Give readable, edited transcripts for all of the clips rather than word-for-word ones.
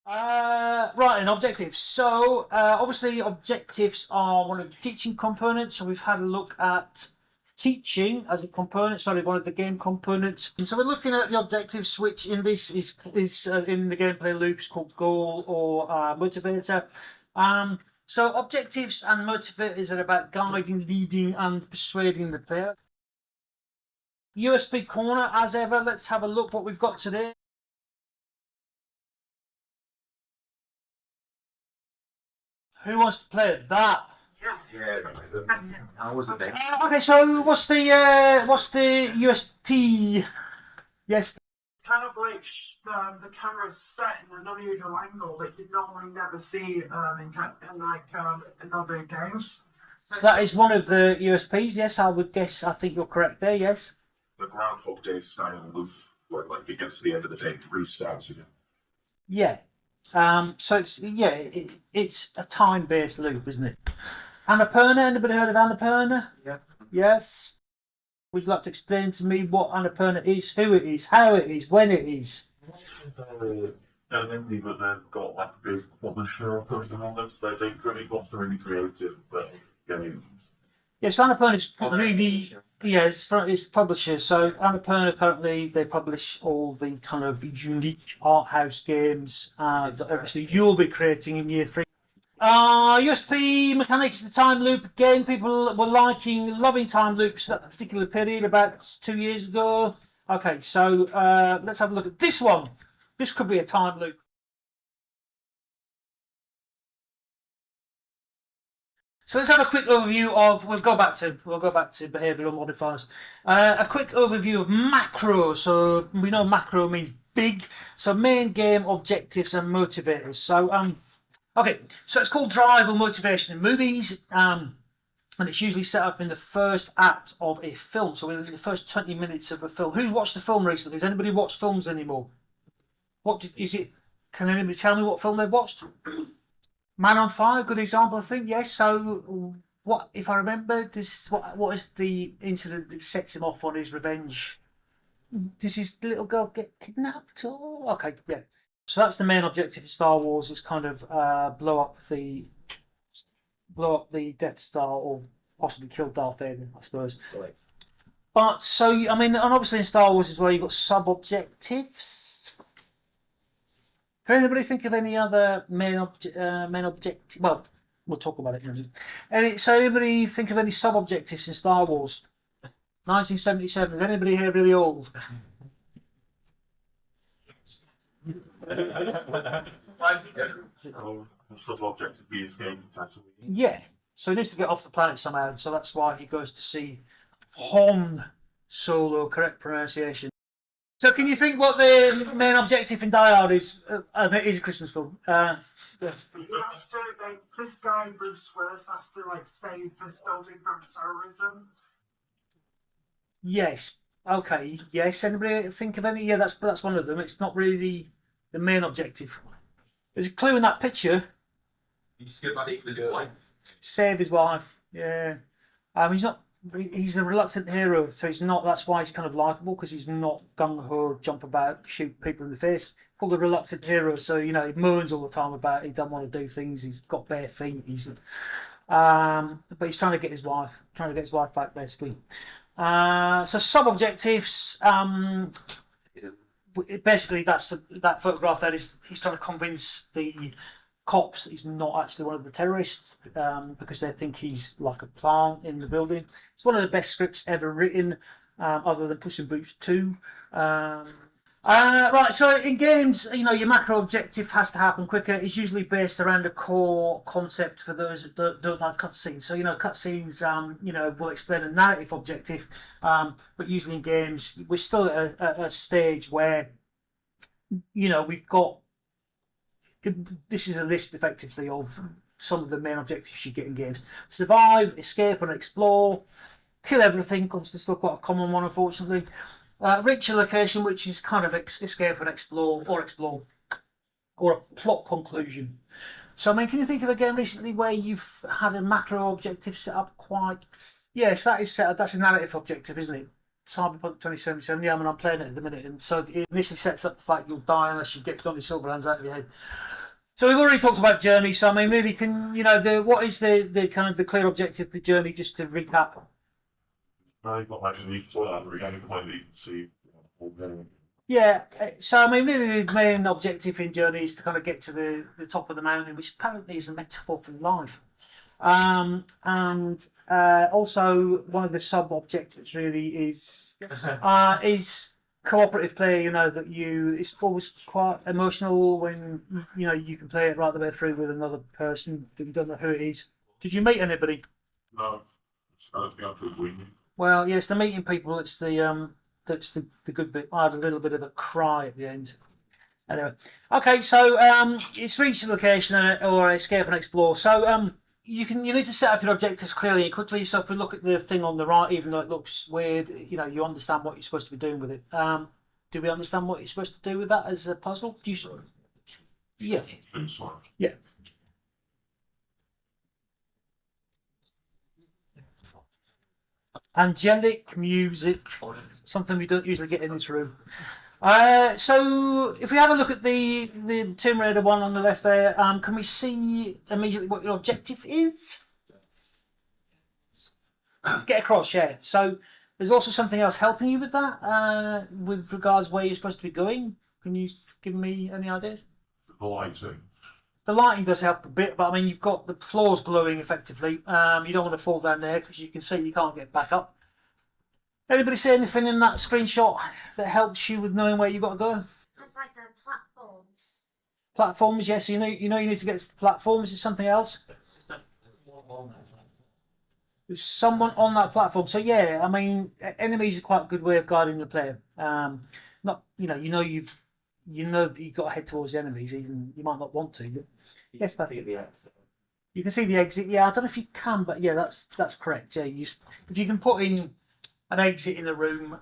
Right, and objectives. So, obviously, objectives are one of the teaching components. So, we've had a look at teaching as a component, sorry, one of the game components. And so, we're looking at the objectives, which in this is in the gameplay loop is called goal or motivator. So, objectives and motivators are about guiding, leading, and persuading the player. USB corner, as ever. Let's have a look what we've got today. Who wants to play that? Yeah, I wasn't there. Okay, so what's the USP? Yes. It's kind of like the camera's set in an unusual angle that you'd normally never see in other games. So that is one of the USPs. Yes, I would guess. I think you're correct there. Yes. The Groundhog Day style loop, where like it gets to the end of the day, it restarts again. Yeah. So it's a time-based loop, isn't it? Annapurna. Anybody heard of Annapurna? Yeah. Yes. Would you like to explain to me what Annapurna is, who it is, how it is, when it is? Indie, but they've got like a big publisher or something on them, so they really got really creative games. Yes, Annapurna is really, it's publishers. So Annapurna, apparently they publish all the kind of unique art house games that obviously you'll be creating in year 3. USP mechanics, the time loop. Again, people were loving time loops at that particular period about 2 years ago. Okay, so let's have a look at this one. This could be a time loop. So let's have a quick overview of. We'll go back to behavioural modifiers. A quick overview of macro. So we know macro means big. So main game objectives and motivators. So okay. So it's called drive or motivation in movies. And it's usually set up in the first act of a film. So in the first 20 minutes of a film. Who's watched the film recently? Has anybody watched films anymore? Is it? Can anybody tell me what film they've watched? Man on Fire, good example, I think. Yes. So, what if I remember? What is the incident that sets him off on his revenge? Does his little girl get kidnapped? Or okay, yeah. So that's the main objective of Star Wars: is kind of blow up the Death Star or possibly kill Darth Vader, I suppose. Sorry. But so I mean, and obviously in Star Wars as well, you've got sub objectives. Can anybody think of any other main objective? Well, we'll talk about it. So anybody think of any sub-objectives in Star Wars? 1977. Is anybody here really old? Sub-objective be escape. Yeah. So he needs to get off the planet somehow, so that's why he goes to see Han Solo, correct pronunciation. So can you think what the main objective in Die Hard is? It is a Christmas film. Yes. This guy, Bruce Willis, has to save this building from terrorism. Yes. Okay. Yes. Anybody think of any? Yeah, that's one of them. It's not really the main objective. There's a clue in that picture. Save his wife. Yeah. He's not. He's a reluctant hero, so he's not. That's why he's kind of likable, because he's not gung ho, jump about, shoot people in the face. Called a reluctant hero, so he moans all the time about he doesn't want to do things. He's got bare feet. But he's trying to get his wife, back basically. So sub objectives. Basically, that photograph. That is, he's trying to convince the cops that he's not actually one of the terrorists, because they think he's like a plant in the building. It's one of the best scripts ever written, other than Puss in Boots 2. Right, so in games, your macro objective has to happen quicker. It's usually based around a core concept for those that don't like cutscenes. So, cutscenes, will explain a narrative objective, but usually in games, we're still at a stage where, we've got. This is a list effectively of some of the main objectives you get in games: survive, escape and explore, kill everything, because it's still quite a common one, unfortunately. Reach a location, which is kind of escape and explore, or a plot conclusion. So, can you think of a game recently where you've had a macro objective set up quite? Yes, that is set up. That's a narrative objective, isn't it? Cyberpunk 2077. Yeah, I'm playing it at the minute, and so it initially sets up the fact you'll die unless you get Johnny Silverhand's out of your head. So we've already talked about journey. So I mean, really, what is the kind of the clear objective of the journey? Just to recap. Now you've got like an equal organic point that you can see. Yeah. So I mean, really, the main objective in journey is to kind of get to the top of the mountain, which apparently is a metaphor for life. And also one of the sub objectives really is cooperative play. It's always quite emotional when you can play it right the way through with another person that you don't know who it is. Did you meet anybody? No, I don't think I could win. Well, yes, the meeting people. That's the good bit. I had a little bit of a cry at the end. Anyway, okay, so it's reach the location or escape and explore. So you need to set up your objectives clearly and quickly. So if we look at the thing on the right, even though it looks weird, you understand what you're supposed to be doing with it. Do we understand what you're supposed to do with that as a puzzle? Do you? Yeah. Yeah. Angelic music, something we don't usually get in this room. So if we have a look at the Tomb Raider one on the left there, can we see immediately what your objective is? Get across, yeah. So there's also something else helping you with that, with regards where you're supposed to be going. Can you give me any ideas? The lighting. The lighting does help a bit, but I mean, you've got the floors glowing effectively. You don't want to fall down there because you can see you can't get back up. Anybody see anything in that screenshot that helps you with knowing where you've got to go? It's like the platforms. Platforms, yes. You need to get to the platforms. Is something else? There's someone on that platform. So yeah, I mean, enemies are quite a good way of guiding the player. Not you've got to head towards the enemies, even you might not want to. But yes, but you can see the exit. Yeah, I don't know if you can, but yeah, that's correct. Yeah, if you can put in an exit in a room,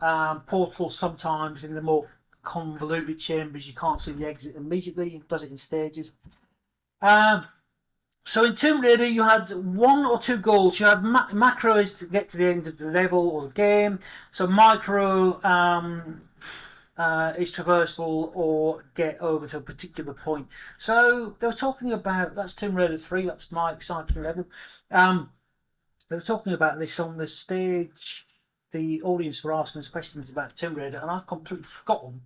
portals sometimes in the more convoluted chambers, you can't see the exit immediately. It does it in stages. So in Tomb Raider, you had 1 or 2 goals. You had macro is to get to the end of the level or the game. So micro is traversal or get over to a particular point. So they were talking about, that's Tomb Raider 3. That's my exciting level. They were talking about this on the stage. The audience were asking us questions about Tomb Raider, and I've completely forgotten.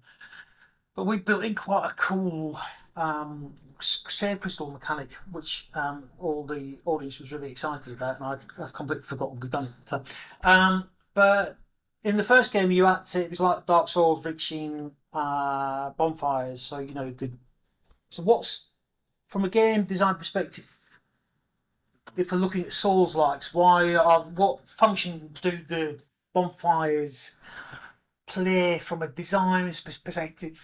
But we built in quite a cool save crystal mechanic, which all the audience was really excited about, and I've completely forgotten we've done it. So, but in the first game, it was like Dark Souls reaching bonfires. So so what's from a game design perspective? If we're looking at Souls likes, what function do the bonfires play from a design perspective?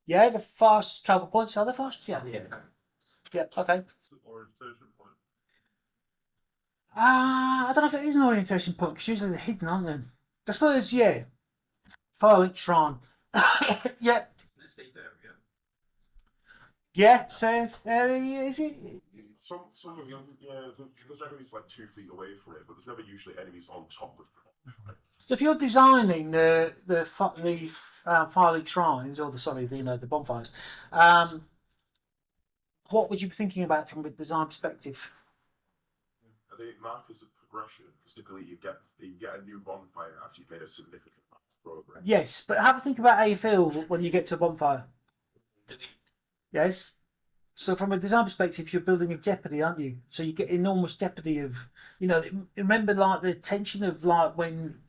Yeah, the fast travel points are the fast. Yeah. Yeah. Okay. Orientation point. I don't know if it is an orientation point because usually they're hidden, aren't they? I suppose, yeah. Firelink Shrine. Yeah. Yeah, safe area, is it? Some of them, yeah, there's enemies like 2 feet away from it, but there's never usually enemies on top of it. So if you're designing the Firelink Shrines, or the bonfires, what would you be thinking about from a design perspective? They mark as a progression, because typically you get a new bonfire after you've made a significant progress. Yes, but have a think about how you feel when you get to a bonfire. Yes. So from a design perspective, you're building a jeopardy, aren't you? So you get enormous jeopardy of, remember like the tension of like when,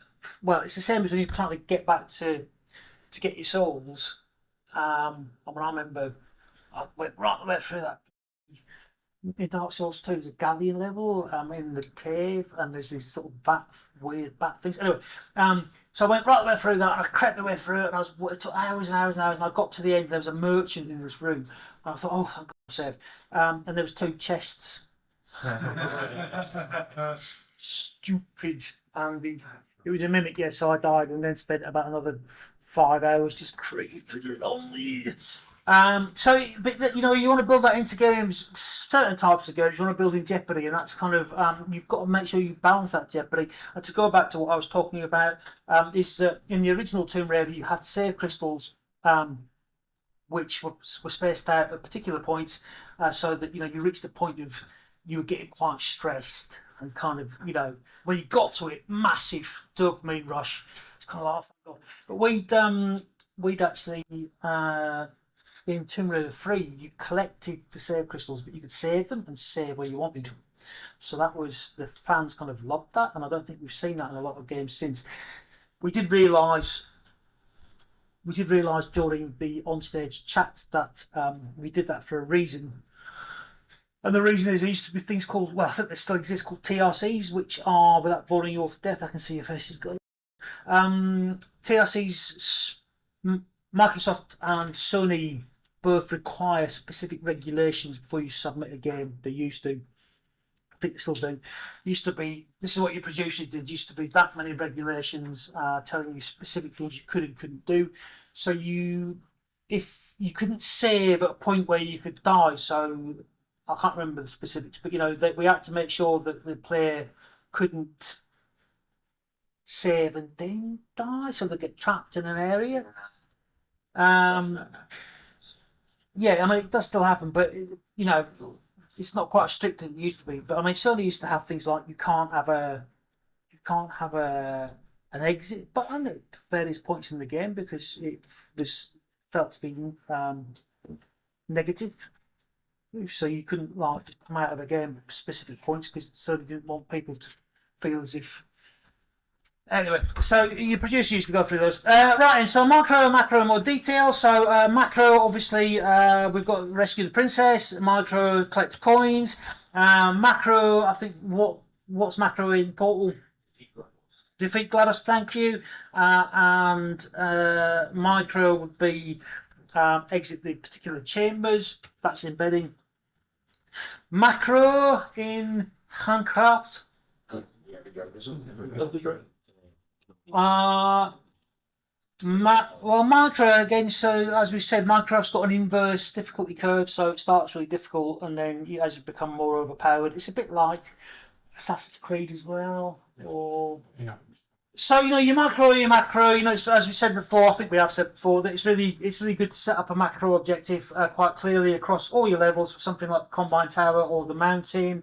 well, it's the same as when you're trying to get back to get your souls. I remember I went right the way through that. In Dark Souls 2, there's a galleon level. I'm in the cave, and there's these sort of weird bat things. Anyway, so I went right the way through that, and I crept the way through it, and it took hours and hours and hours, and I got to the end, and there was a merchant in this room, and I thought, oh, thank God, I'm safe. And there was 2 chests. Stupid Andy. It was a mimic, yeah, so I died, and then spent about another 5 hours just creeping along But you know, you want to build that into games. Certain types of games you want to build in Jeopardy, and that's kind of you've got to make sure you balance that Jeopardy. And to go back to what I was talking about, is that in the original Tomb Raider you had save crystals, which were spaced out at particular points, so that you know you reached the point of you were getting quite stressed and kind of when you got to it, massive dopamine rush. It's kind of like, oh, God. But we'd actually. In Tomb Raider 3, you collected the save crystals, but you could save them and save where you wanted. So that was, the fans kind of loved that, and I don't think we've seen that in a lot of games since. We did realise during the onstage chat that we did that for a reason. And the reason is there used to be things called, well, I think they still exist, called TRCs, which are, without boring you all to death, I can see your faces going. TRCs, Microsoft and Sony both require specific regulations before you submit a game. They used to. I think they still do. Used to be, this is what your producer did, used to be that many regulations telling you specific things you could and couldn't do. So if you couldn't save at a point where you could die, so I can't remember the specifics, but we had to make sure that the player couldn't save and then die, so they get trapped in an area. Yeah, I mean, it does still happen, but it's not quite as strict as it used to be. But I mean, Sony used to have things like you can't have an exit button at various points in the game because it was felt to be negative. So you couldn't just come out of a game at specific points because Sony didn't want people to feel as if. Anyway, so your producer used to go through those. Right, and so macro in more detail. So macro, obviously, we've got rescue the princess. Micro, collect coins. Macro, I think what's macro in Portal? Defeat GLaDOS, thank you. And micro would be exit the particular chambers. That's embedding. Macro in Handcraft. Micro again. So as we said, Minecraft's got an inverse difficulty curve. So it starts really difficult, and then as you become more overpowered, it's a bit like Assassin's Creed as well. So your macro, your macro. As we said before, I think we have said before that it's really good to set up a macro objective quite clearly across all your levels for something like the Combine Tower or the Mountain.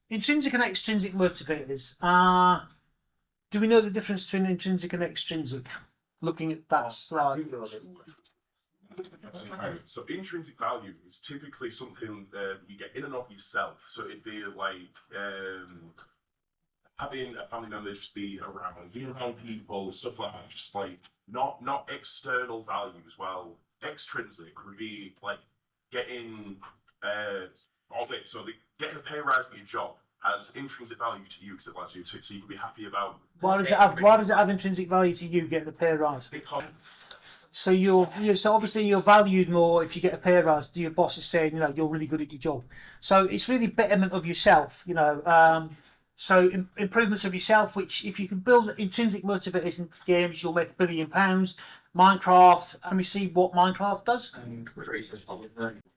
Intrinsic and extrinsic motivators. Do we know the difference between intrinsic and extrinsic? Looking at that slide. So intrinsic value is typically something that you get in and of yourself. So it'd be like having a family member just be around, being around people, stuff like that. Just like not external value as well. Extrinsic would be like getting getting a pay rise for your job has intrinsic value to you because it allows you to, so you can be happy about. Why does it have intrinsic value to you getting a pay rise? Because so so obviously you're valued more if you get a pay rise. Your boss is saying you're really good at your job. So it's really betterment of yourself. So improvements of yourself, which if you can build intrinsic motivators into games, you'll make £1 billion. Minecraft, and we see what Minecraft does.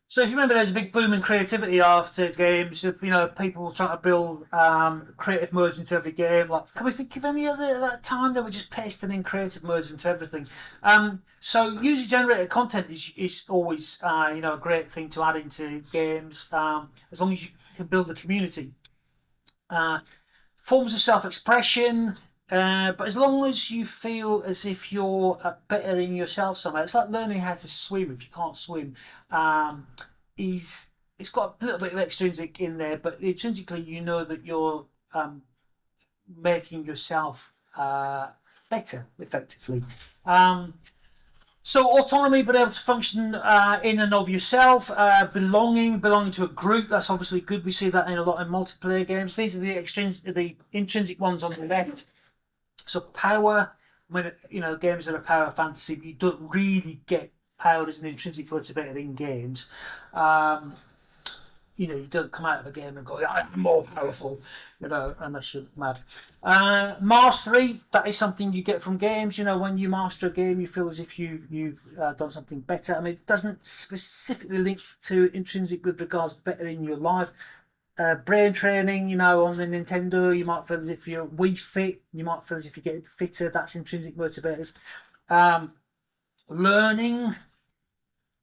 So if you remember, there's a big boom in creativity after games. People trying to build creative modes into every game. Like, can we think of any other at that time that were just pasting in creative modes into everything? So user-generated content is always a great thing to add into games, as long as you can build a community. Forms of self-expression, but as long as you feel as if you're bettering yourself somehow. It's like learning how to swim if you can't swim. It's got a little bit of extrinsic in there, but intrinsically you know that you're making yourself better, effectively. So autonomy, being able to function in and of yourself, belonging to a group. That's obviously good. We see that in a lot of multiplayer games. These are the intrinsic ones on the left. So power, when games that are power fantasy, you don't really get power as an intrinsic motivator in games. you don't come out of a game and go, I'm more powerful, unless you're mad. Mastery, that is something you get from games. When you master a game, you feel as if you've done something better. I mean, it doesn't specifically link to intrinsic with regards to better in your life. Brain training, on the Nintendo, you might feel as if you're Wii Fit, you might feel as if you're getting fitter. That's intrinsic motivators. Learning,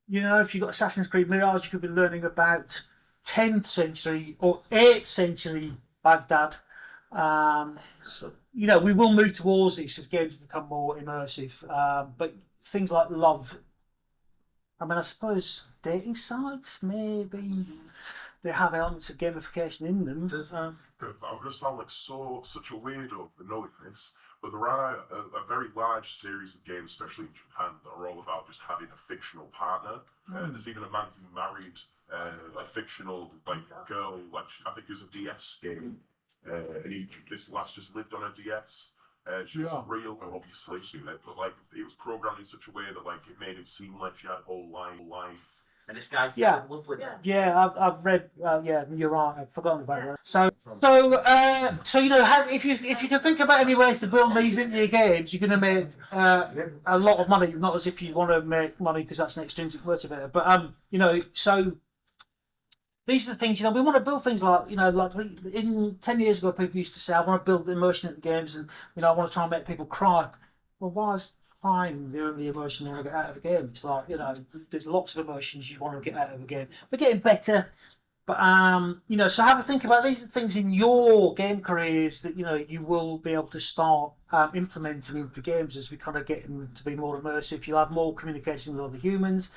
if you've got Assassin's Creed Mirage, you could be learning about 10th century or 8th century Baghdad. We will move towards this as games become more immersive. But things like love, I mean, I suppose dating sites, maybe they have elements of gamification in them. I'm going to sound like such a weirdo for knowing this, but there are a very large series of games, especially in Japan, that are all about just having a fictional partner. There's even a man who married a fictional girl, I think it was a DS game, and this lass just lived on a DS. She's real, obviously, but it was programmed in such a way that it made it seem like she had a whole life. And this guy Yeah. fell in love with her. Yeah, I've read. Yeah, you're right. I've forgotten about that. So if you can think about any ways to build these into your games, you're going to make a lot of money. Not as if you want to make money because that's an extrinsic motivator, but so these are the things. We want to build things like in 10 years ago, people used to say, I want to build emotion into games, and I want to try and make people cry. Well, why is crying the only emotion you want to get out of a game? It's like, there's lots of emotions you want to get out of a game. We're getting better, but so have a think about these things in your game careers that you will be able to start implementing into games as we kind of get them to be more immersive. You'll have more communication with other humans,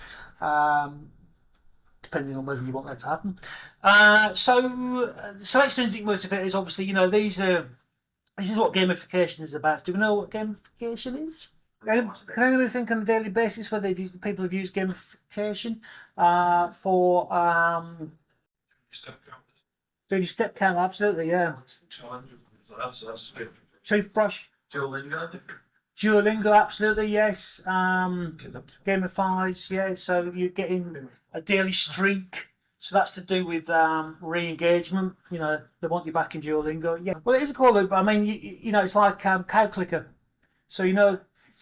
depending on whether you want that to happen. So extrinsic motivators, obviously, this is what gamification is about. Do we know what gamification is? Can anyone think on a daily basis whether people have used gamification for doing your step count? Absolutely, yeah. Toothbrush. Duolingo, absolutely, yes. Gamifies, yeah. So you're getting a daily streak. So that's to do with re-engagement. They want you back in Duolingo. Yeah. Well, it is a cool loop. I mean, it's like cow clicker. So do you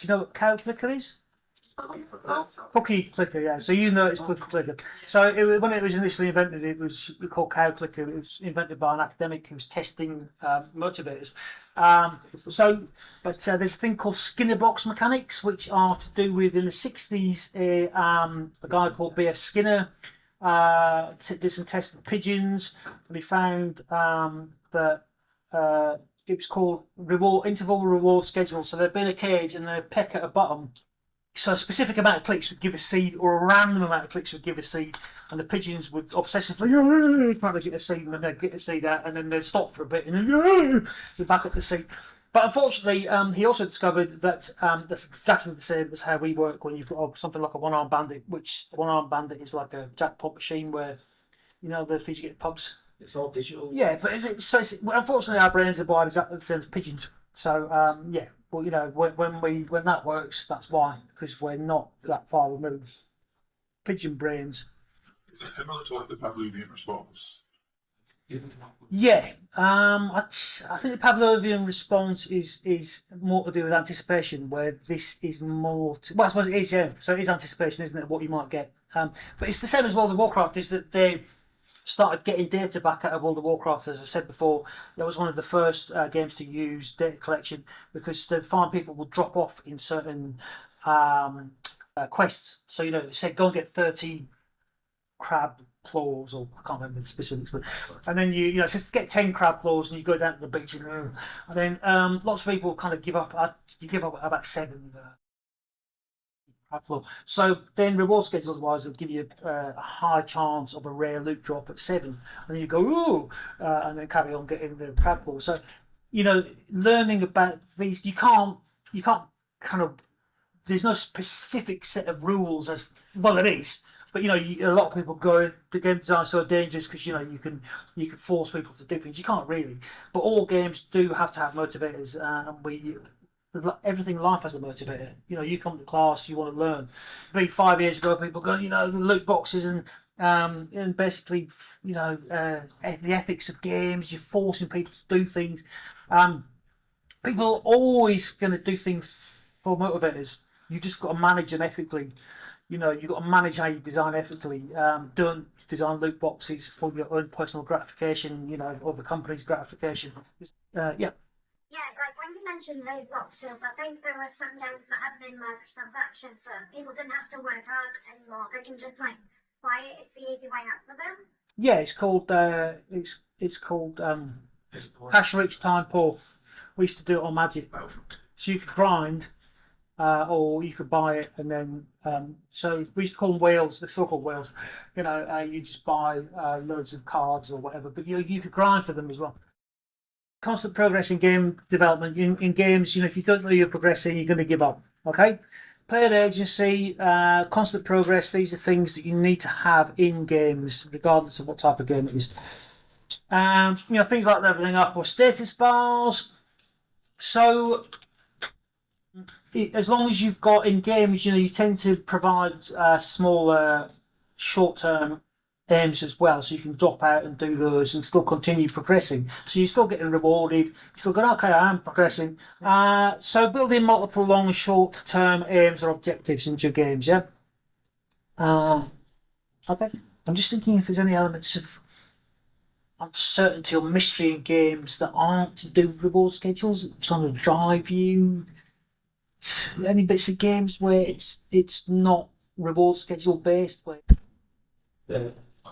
know what cow clicker is? Cookie clicker, yeah. So it's cookie clicker. So when it was initially invented, it was called cow clicker. It was invented by an academic who was testing motivators. But there's a thing called Skinner box mechanics, which are to do with in the 60s. A guy called B.F. Skinner did some tests with pigeons, and he found that it was called interval reward schedule. So they'd be in a cage and they'd peck at a bottom. So a specific amount of clicks would give a seed, or a random amount of clicks would give a seed, and the pigeons would obsessively try to get a seed, and then they'd get a seed out, and then they'd stop for a bit, and then they'd back up the seed. But unfortunately, he also discovered that that's exactly the same as how we work when you've got something like a one-armed bandit, which a one-armed bandit is like a jackpot machine where, the things you get in pubs. It's all digital. Yeah, but unfortunately our brains are wired exactly the same as pigeons. So yeah, well, when that works, that's why, because we're not that far removed. Pigeon brains. Is it similar to the Pavlovian response? Yeah, I think the Pavlovian response is more to do with anticipation, where this is more. I suppose it is, yeah. So it is anticipation, isn't it? What you might get. But it's the same as World of Warcraft. Is that they started getting data back out of World of Warcraft, as I said before. It was one of the first games to use data collection, because they find people will drop off in certain quests. So it said go and get 30 crab claws, or I can't remember the specifics, but and then it says get 10 crab claws, and you go down to the beach and then lots of people kind of give up. You give up about 7. So then reward schedules wise, it'll give you a high chance of a rare loot drop at 7, and then you go ooh, and then carry on getting the crab claw. So learning about these, you can't kind of, there's no specific set of rules as well. It is, but a lot of people go, the game design is so dangerous because you can force people to do things. You can't really, but all games do have to have motivators, and everything in life has a motivator. You come to class, you want to learn. Maybe 5 years ago, people go, the loot boxes and and basically, the ethics of games. You're forcing people to do things. People are always going to do things for motivators. You just got to manage them ethically. You've got to manage how you design ethically. Don't design loot boxes for your own personal gratification, or the company's gratification. Yeah. Yeah, like when you mentioned loot boxes, I think there were some games that had no microtransactions, so people didn't have to work hard anymore. They can just buy it. It's the easy way out for them. Yeah, it's called cash rich, time poor. We used to do it on Magic, so you could grind, or you could buy it, and then so we used to call them whales. They're still called whales. You just buy loads of cards or whatever, but you could grind for them as well. Constant progress in game development. In games, if you don't know you're progressing, you're going to give up. Okay. Player agency, constant progress. These are things that you need to have in games, regardless of what type of game it is. Things like leveling up or status bars. So, as long as you've got in games, you tend to provide smaller, short-term aims as well, so you can drop out and do those and still continue progressing. So you're still getting rewarded. You're still going, okay, I am progressing. So building multiple long and short-term aims or objectives into your games. Yeah. Okay. I'm just thinking if there's any elements of uncertainty or mystery in games that aren't to do with reward schedules, trying to drive you. Any bits of games where it's not reward schedule based, where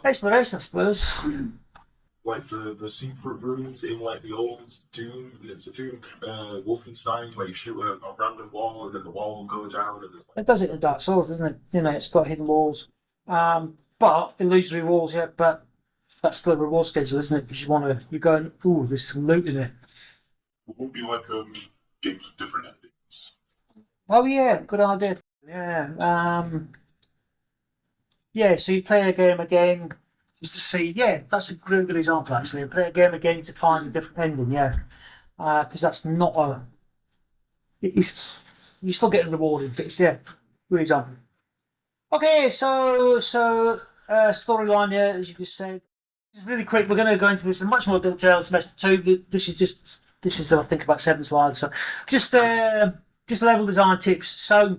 exploration, I suppose. Like the secret rooms in like the old Doom, it's a Doom Wolfenstein where you shoot a random wall and then the wall will go down and there's It does it in Dark Souls, doesn't it? It's got hidden walls, but illusory walls. Yeah, but that's still a reward schedule, isn't it? Because you're going, ooh, there's some loot in there. it won't be like games with different endings. Oh yeah, good idea. Yeah. Yeah, so you play a game again just to see. Yeah, that's a really good example actually. Play a game again to find a different ending. Yeah, because that's not a. You're still getting rewarded, but it's good example. Okay, so storyline here, as you just said. Just really quick, we're going to go into this in much more detail in semester 2. This is I think about 7 slides. So just level design tips. So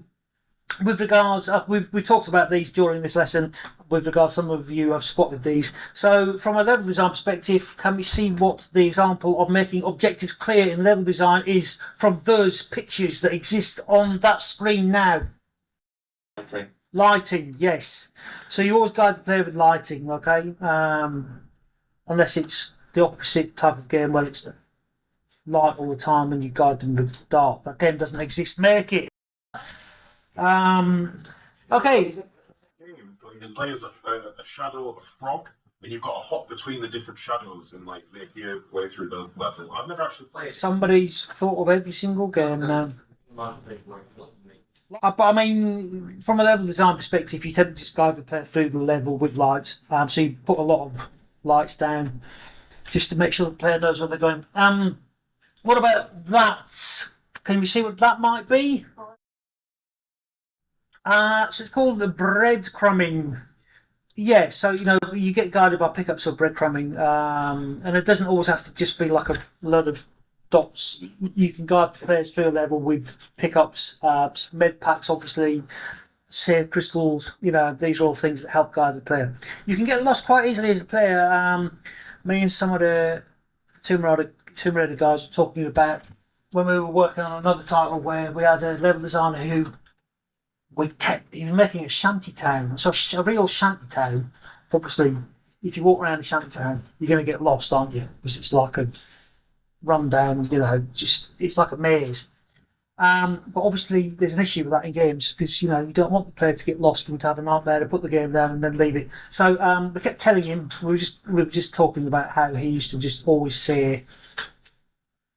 with regards, we've talked about these during this lesson. With regards, some of you have spotted these. So from a level design perspective, can we see what the example of making objectives clear in level design is from those pictures that exist on that screen now? Okay. Lighting, yes. So you always guide the player with lighting, okay? Unless it's the opposite type of game where it's light all the time and you guide them with dark. That game doesn't exist. Make it. Okay. The players a shadow of a frog, and you've got to hop between the different shadows and make your way through the level. I've never actually played. Somebody's thought of every single game now. But I mean, from a level design perspective, you tend to just guide the player through the level with lights. So you put a lot of lights down just to make sure the player knows where they're going. What about that? Can we see what that might be? So it's called the breadcrumbing. Yeah, so you get guided by pickups or breadcrumbing, and it doesn't always have to just be like a load of dots. You can guide players through a level with pickups, med packs, obviously, save crystals. These are all things that help guide the player. You can get lost quite easily as a player. Me and some of the Tomb Raider guys were talking about when we were working on another title where we had a level designer who he was making a shanty town, so a real shanty town. Obviously, if you walk around a shanty town, you're going to get lost, aren't you? Because it's like a rundown, it's like a maze. But obviously, there's an issue with that in games because you don't want the player to get lost and to have a nightmare to put the game down and then leave it. So we kept telling him we were just talking about how he used to just always say,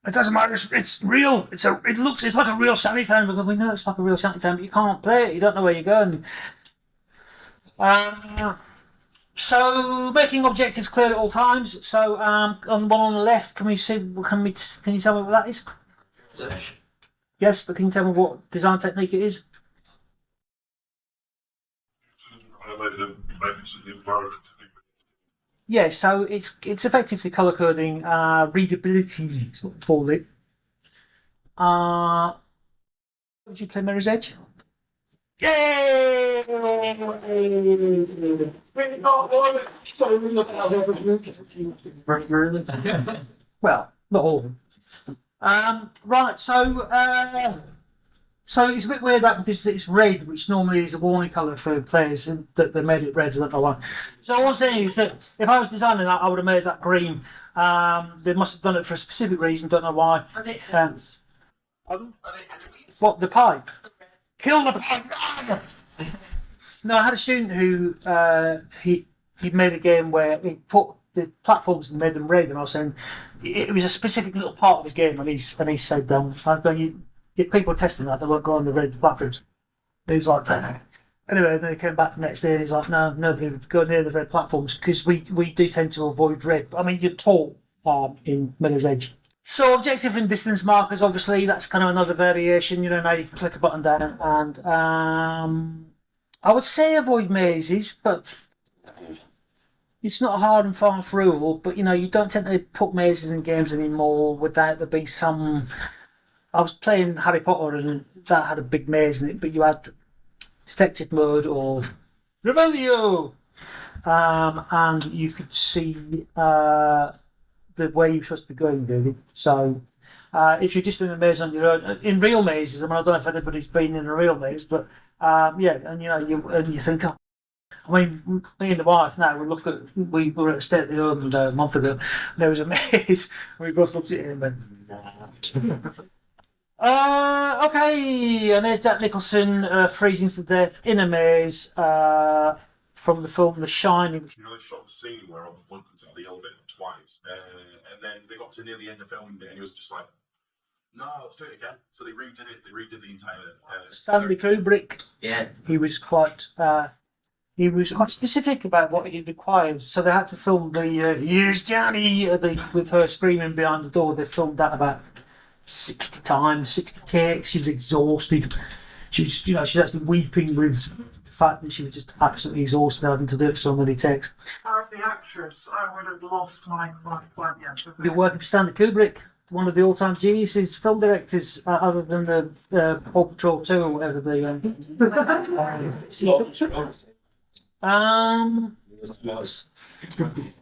"It doesn't matter. It's real. It's like a real shantytown." Because we know it's like a real shantytown, but you can't play it. You don't know where you're going. So making objectives clear at all times. So on the one on the left, can you tell me what that is? Yes, but can you tell me what design technique it is? mention the environment. Yeah, so it's effectively color coding, readability is what we call it. Would you play Mirror's Edge? Yay! Well, not all of them. Right, so it's a bit weird that because it's red, which normally is a warning colour for players, and that they made it red. I don't know why. So all I'm saying is that if I was designing that, I would have made that green. They must have done it for a specific reason. Don't know why. Are they enemies? Pardon? Are they enemies? What, the pipe? Kill the pipe! No, I had a student who he made a game where he put the platforms and made them red, and I was saying it was a specific little part of his game, and he said, "I'm going you get people testing that they won't go on the red platforms." He was like, "Nah." Anyway, then he came back the next day and he's like, "No, nobody would go near the red platforms because we do tend to avoid red." I mean, you're tall in Miller's Edge. So objective and distance markers, obviously, that's kind of another variation. You know, now you can click a button down, and I would say avoid mazes, but it's not a hard and fast rule. But you know, you don't tend to put mazes in games anymore without there being some. I was playing Harry Potter, and that had a big maze in it, but you had detective mode or Revelio, and you could see the way you're supposed to be going, really. So if you're just in a maze on your own, in real mazes, I mean, I don't know if anybody's been in a real maze, but yeah, and you know, you think, oh, I mean, me and the wife now, we were at a state of the home a month ago, and there was a maze, and we both looked at it and went, nah. Okay, and there's Jack Nicholson freezing to death in a maze from the film The Shining. You know, they shot the scene where all the bloke comes out of the elevator twice, and then they got to near the end of filming it, and he was just like, "No, let's do it again." So they redid it. They redid the entire. Stanley Kubrick. Yeah. He was quite specific about what he required. So they had to film the "Here's Johnny" with her screaming behind the door. They filmed that about 60 times, 60 takes. She was exhausted. She was, you know, she's actually weeping with the fact that she was just absolutely exhausted having to do it so many takes. As the actress, I would have lost my plan yet. You're working for Stanley Kubrick, one of the all-time geniuses, film directors, other than the Paw Patrol 2 or whatever they.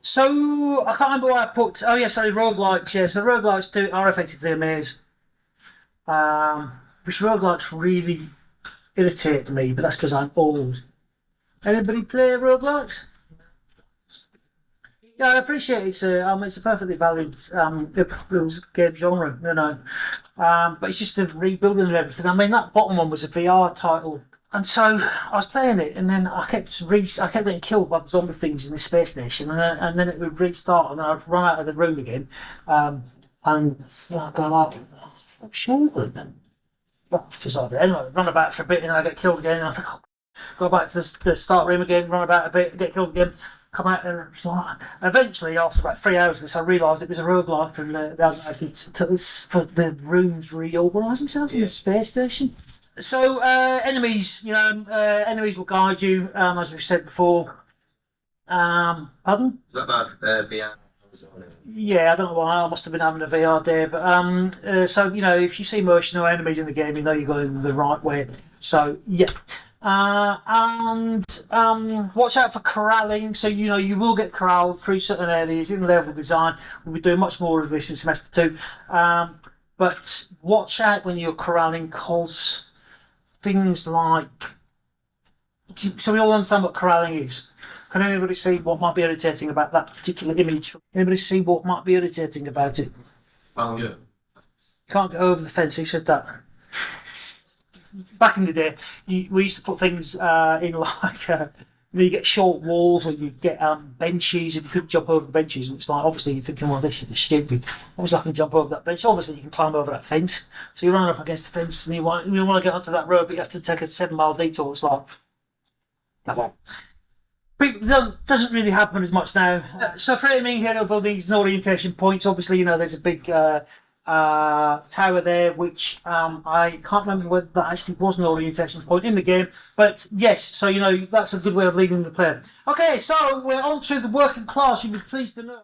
So I can't remember what I put. Oh yeah, sorry, roguelites. Yeah, so roguelites are effectively a maze. Which roguelites really irritate me, but that's because I'm old. Anybody play roguelites? Yeah, I appreciate it's a perfectly valid game genre, you know. But it's just the rebuilding and everything. I mean, that bottom one was a VR title. And so I was playing it, and then I kept getting killed by the zombie things in the space station, and then it would restart, and then I'd run out of the room again, and I'd go like, I'm sure that. Well, anyway, run about for a bit, and I get killed again, and I think, go back to the start room again, run about a bit, get killed again, come out, and eventually, after about 3 hours of this, I realised it was a roguelike, and they hadn't for the rooms reorganise themselves in the space station. So enemies, you know, enemies will guide you, as we've said before. Pardon? Is that about VR? Yeah, I don't know why. I must have been having a VR day, but so you know, if you see motion or enemies in the game, you know you're going the right way. So yeah, and watch out for corralling. So you know you will get corralled through certain areas in level design. We'll be doing much more of this in semester 2. But watch out when you're corralling, cause things like, so we all understand what corralling is. Can anybody see what might be irritating about that particular image? Anybody see what might be irritating about it? Oh, yeah. Can't get over the fence. Who said that? Back in the day, we used to put things in like, you get short walls, or you get benches, and you couldn't jump over the benches. And it's like, obviously, you're thinking, well, this is stupid. Obviously, I can jump over that bench. Obviously, you can climb over that fence. So you're running up against the fence, and you want to get onto that road, but you have to take a 7-mile detour. It's like, come on. It doesn't really happen as much now. So framing, hero buildings, and orientation points. Obviously, you know, there's a big tower there, which I can't remember whether that actually was an orientation point in the game, but yes, so you know that's a good way of leading the player. Okay, so we're on to the working class. You'll be pleased to know.